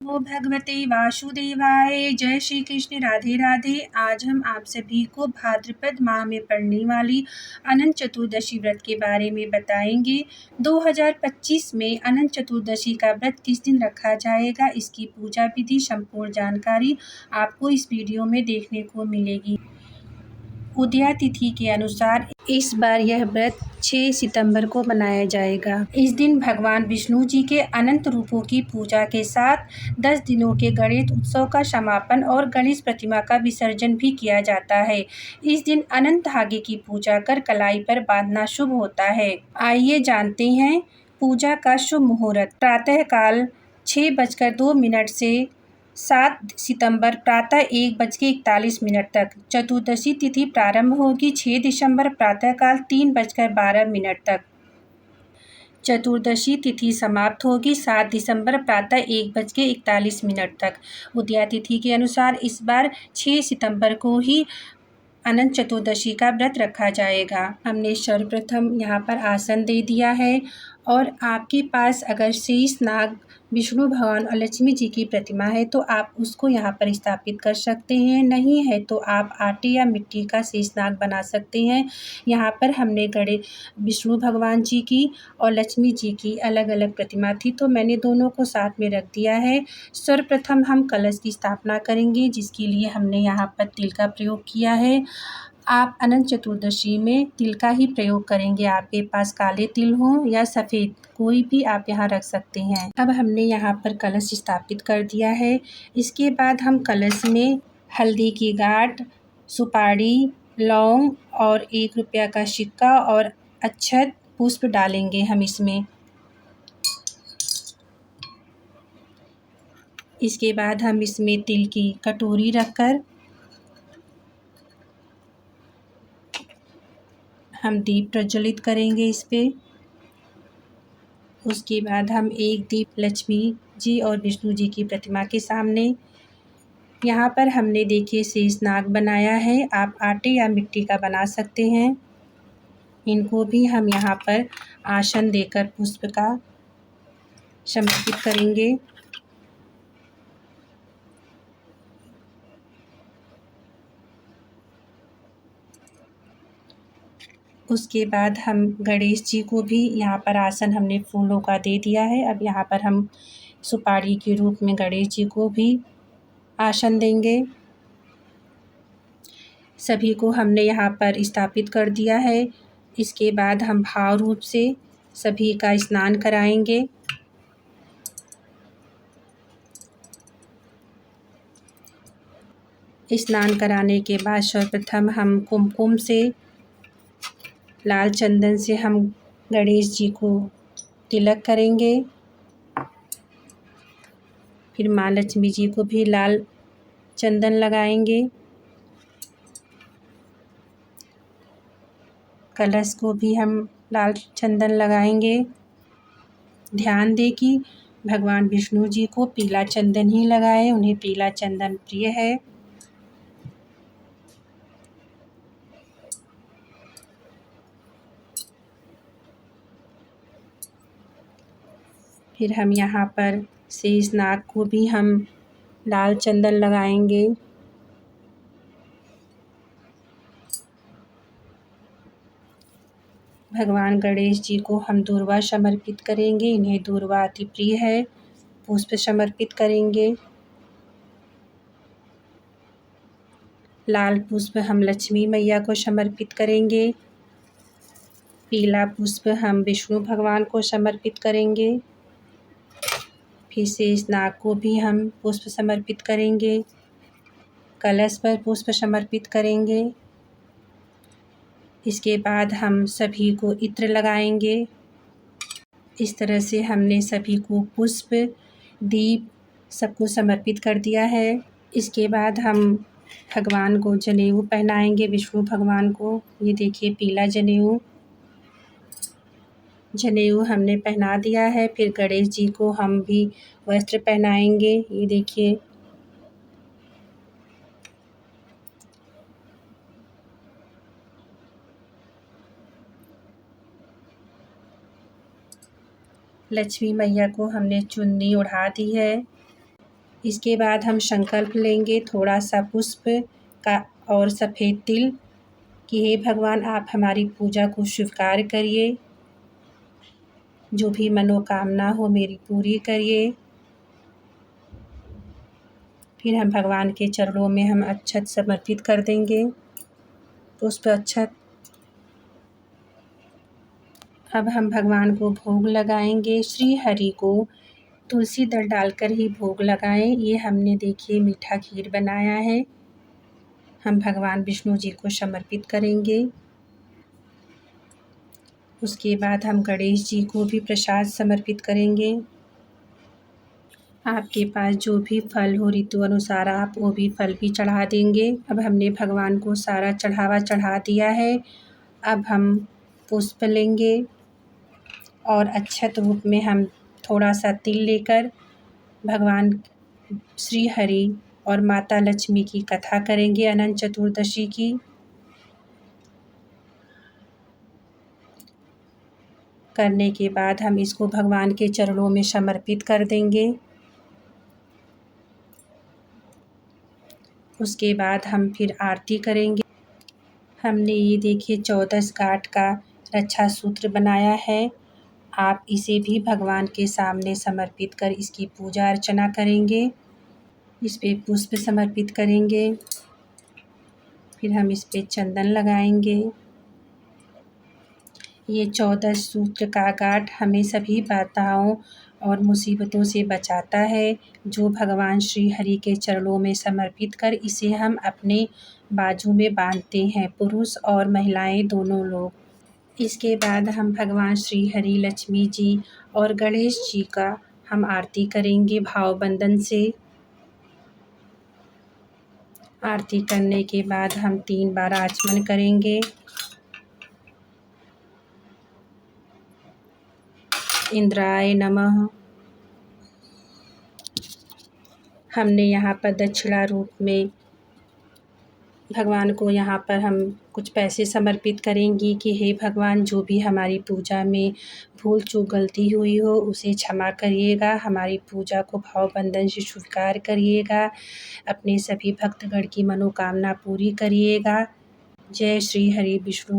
ओ भगवते वासुदेवाय। जय श्री कृष्ण, राधे राधे। आज हम आप सभी को भाद्रपद माह में पड़ने वाली अनंत चतुर्दशी व्रत के बारे में बताएंगे। 2025 में अनंत चतुर्दशी का व्रत किस दिन रखा जाएगा, इसकी पूजा विधि संपूर्ण जानकारी आपको इस वीडियो में देखने को मिलेगी। उदया तिथि के अनुसार इस बार यह व्रत 6 सितंबर को मनाया जाएगा। इस दिन भगवान विष्णु जी के अनंत रूपों की पूजा के साथ 10 दिनों के गणेश उत्सव का समापन और गणेश प्रतिमा का विसर्जन भी किया जाता है। इस दिन अनंत धागे की पूजा कर कलाई पर बांधना शुभ होता है। आइए जानते हैं पूजा का शुभ मुहूर्त। प्रातः काल 6:02 से 7 सितंबर प्रातः 1:41 तक। चतुर्दशी तिथि प्रारंभ होगी 6 दिसंबर प्रातःकाल 3:12 तक। चतुर्दशी तिथि समाप्त होगी 7 दिसंबर प्रातः 1:41 तक। उदया तिथि के अनुसार इस बार 6 सितंबर को ही अनंत चतुर्दशी का व्रत रखा जाएगा। हमने सर्वप्रथम यहाँ पर आसन दे दिया है और आपके पास अगर शेष नाग, विष्णु भगवान और लक्ष्मी जी की प्रतिमा है तो आप उसको यहाँ पर स्थापित कर सकते हैं। नहीं है तो आप आटे या मिट्टी का शेष नाग बना सकते हैं। यहाँ पर हमने विष्णु भगवान जी की और लक्ष्मी जी की अलग अलग प्रतिमा थी तो मैंने दोनों को साथ में रख दिया है। सर्वप्रथम हम कलश की स्थापना करेंगे, जिसके लिए हमने यहाँ पर तिल का प्रयोग किया है। आप अनंत चतुर्दशी में तिल का ही प्रयोग करेंगे। आपके पास काले तिल हो या सफ़ेद, कोई भी आप यहाँ रख सकते हैं। अब हमने यहाँ पर कलश स्थापित कर दिया है। इसके बाद हम कलश में हल्दी की गांठ, सुपारी, लौंग और 1 रुपया का सिक्का और अक्षत पुष्प डालेंगे हम इसमें। इसके बाद हम इसमें तिल की कटोरी रखकर हम दीप प्रज्वलित करेंगे इस पे। उसके बाद हम एक दीप लक्ष्मी जी और विष्णु जी की प्रतिमा के सामने। यहाँ पर हमने देखिए शेष नाग बनाया है, आप आटे या मिट्टी का बना सकते हैं। इनको भी हम यहाँ पर आसन देकर पुष्प का समर्पित करेंगे। उसके बाद हम गणेश जी को भी यहाँ पर आसन हमने फूलों का दे दिया है। अब यहाँ पर हम सुपारी के रूप में गणेश जी को भी आसन देंगे। सभी को हमने यहाँ पर स्थापित कर दिया है। इसके बाद हम भाव रूप से सभी का स्नान कराएंगे। स्नान कराने के बाद सर्वप्रथम हम कुमकुम से, लाल चंदन से हम गणेश जी को तिलक करेंगे। फिर माँ लक्ष्मी जी को भी लाल चंदन लगाएंगे। कलश को भी हम लाल चंदन लगाएंगे। ध्यान दें कि भगवान विष्णु जी को पीला चंदन ही लगाएं, उन्हें पीला चंदन प्रिय है। फिर हम यहाँ पर शेष नाग को भी हम लाल चंदन लगाएंगे। भगवान गणेश जी को हम दूर्वा समर्पित करेंगे, इन्हें दूर्वा अति प्रिय है। पुष्प समर्पित करेंगे। लाल पुष्प हम लक्ष्मी मैया को समर्पित करेंगे। पीला पुष्प हम विष्णु भगवान को समर्पित करेंगे। फिर शेष नाग को भी हम पुष्प समर्पित करेंगे। कलश पर पुष्प समर्पित करेंगे। इसके बाद हम सभी को इत्र लगाएंगे। इस तरह से हमने सभी को पुष्प, दीप सबको समर्पित कर दिया है। इसके बाद हम भगवान को जनेऊ पहनाएंगे, विष्णु भगवान को। ये देखिए पीला जनेऊ हमने पहना दिया है। फिर गणेश जी को हम भी वस्त्र पहनाएंगे। ये देखिए लक्ष्मी मैया को हमने चुन्नी ओढ़ा दी है। इसके बाद हम संकल्प लेंगे थोड़ा सा पुष्प का और सफ़ेद तिल कि हे भगवान आप हमारी पूजा को स्वीकार करिए, जो भी मनोकामना हो मेरी पूरी करिए। फिर हम भगवान के चरणों में हम अक्षत समर्पित कर देंगे, पुष्प अक्षत। अब हम भगवान को भोग लगाएंगे। श्री हरि को तुलसी दल डालकर ही भोग लगाएं। ये हमने देखिए मीठा खीर बनाया है, हम भगवान विष्णु जी को समर्पित करेंगे। उसके बाद हम गणेश जी को भी प्रसाद समर्पित करेंगे। आपके पास जो भी फल हो ऋतु अनुसार आप वो भी फल भी चढ़ा देंगे। अब हमने भगवान को सारा चढ़ावा चढ़ा दिया है। अब हम पुष्प लेंगे और अक्षत रूप में हम थोड़ा सा तिल लेकर भगवान श्री हरि और माता लक्ष्मी की कथा करेंगे अनंत चतुर्दशी की। करने के बाद हम इसको भगवान के चरणों में समर्पित कर देंगे। उसके बाद हम फिर आरती करेंगे। हमने ये देखिए 14 गांठ का रक्षा सूत्र बनाया है। आप इसे भी भगवान के सामने समर्पित कर इसकी पूजा अर्चना करेंगे। इस पे पुष्प समर्पित करेंगे। फिर हम इस पे चंदन लगाएंगे। ये 14 सूत्र का गांठ हमें सभी बाधाओं और मुसीबतों से बचाता है, जो भगवान श्री हरि के चरणों में समर्पित कर इसे हम अपने बाजू में बांधते हैं, पुरुष और महिलाएं दोनों लोग। इसके बाद हम भगवान श्री हरि, लक्ष्मी जी और गणेश जी का हम आरती करेंगे भावबंधन से। आरती करने के बाद हम 3 बार आचमन करेंगे। इंद्राय नमः। हमने यहाँ पर दक्षिणा रूप में भगवान को यहाँ पर हम कुछ पैसे समर्पित करेंगी कि हे भगवान जो भी हमारी पूजा में भूल चूक गलती हुई हो उसे क्षमा करिएगा, हमारी पूजा को भावबंधन से स्वीकार करिएगा, अपने सभी भक्तगण की मनोकामना पूरी करिएगा। जय श्री हरि विष्णु।